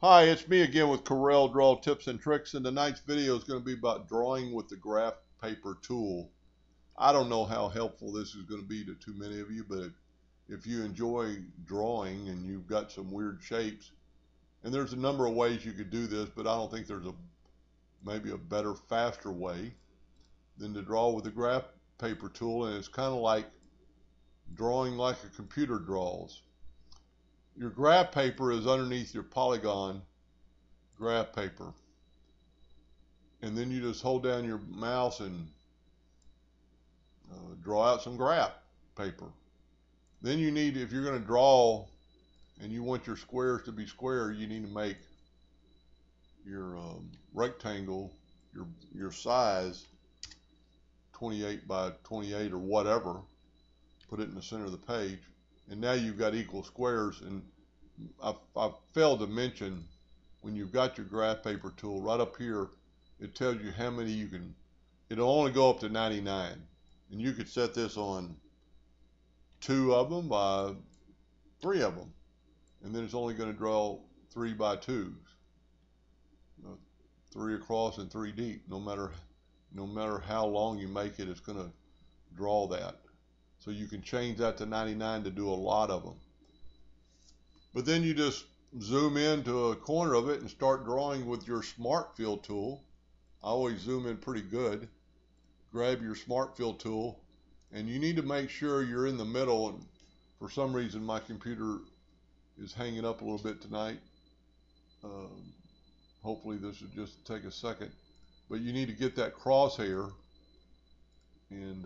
Hi, it's me again with Corel Draw Tips and Tricks, and tonight's video is going to be about drawing with the graph paper tool. I don't know how helpful this is going to be to too many of you, but if you enjoy drawing and you've got some weird shapes, and there's a number of ways you could do this, but I don't think there's maybe a better, faster way than to draw with the graph paper tool, and it's kind of like drawing like a computer draws. Your graph paper is underneath your polygon graph paper. And then you just hold down your mouse and draw out some graph paper. Then you need, if you're going to draw and you want your squares to be square, you need to make your rectangle, your size 28 by 28 or whatever. Put it in the center of the page, and now you've got equal squares. And I failed to mention, when you've got your graph paper tool right up here, it tells you how many you can. It'll only go up to 99. And you could set this on 2 of them by 3 of them. And then it's only going to draw 3 by 2s. 3 across and 3 deep. No matter how long you make it, it's going to draw that. So you can change that to 99 to do a lot of them. But then you just zoom into a corner of it and start drawing with your Smart Fill tool. I always zoom in pretty good. Grab your Smart Fill tool, and you need to make sure you're in the middle. And for some reason my computer is hanging up a little bit tonight. Hopefully this will just take a second, but you need to get that crosshair, and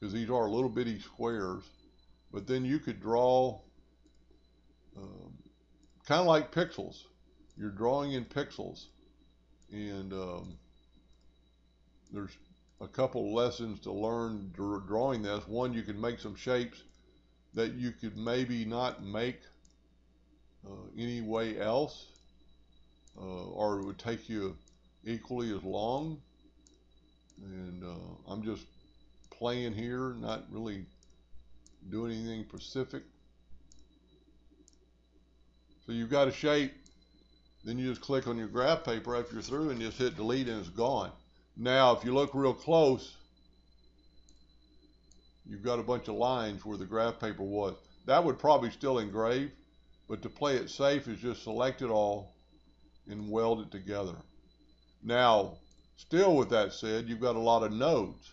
because these are little bitty squares. But then you could draw kind of like pixels. You're drawing in pixels, and there's a couple lessons to learn drawing this. One, you can make some shapes that you could maybe not make any way else, or it would take you equally as long. And I'm just playing here, not really doing anything specific. So you've got a shape, then you just click on your graph paper after you're through and just hit delete, and it's gone. Now if you look real close, you've got a bunch of lines where the graph paper was. That would probably still engrave, but to play it safe is just select it all and weld it together. Now, still with that said, you've got a lot of nodes.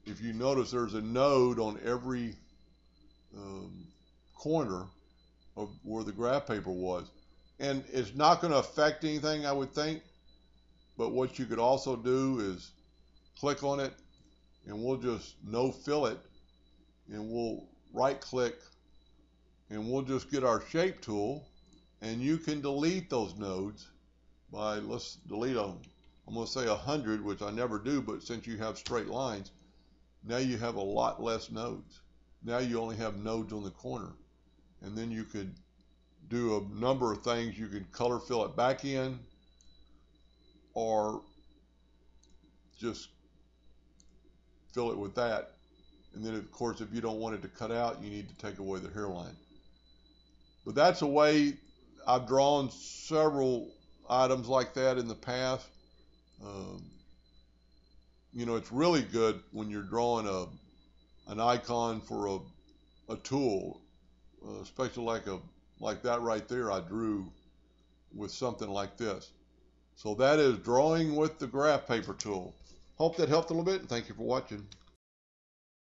If you notice, there's a node on every corner of where the graph paper was. And it's not going to affect anything, I would think. But what you could also do is click on it, and we'll just no fill it, and we'll right click, and we'll just get our shape tool, and you can delete those nodes by, let's delete them. I'm going to say 100, which I never do, but since you have straight lines, now you have a lot less nodes. Now you only have nodes on the corner. And then you could do a number of things. You could color fill it back in, or just fill it with that. And then of course, if you don't want it to cut out, you need to take away the hairline. But that's a way. I've drawn several items like that in the past. You know, it's really good when you're drawing an icon for a tool, especially like that right there I drew with something like this. So that is drawing with the graph paper tool. Hope that helped a little bit, and thank you for watching.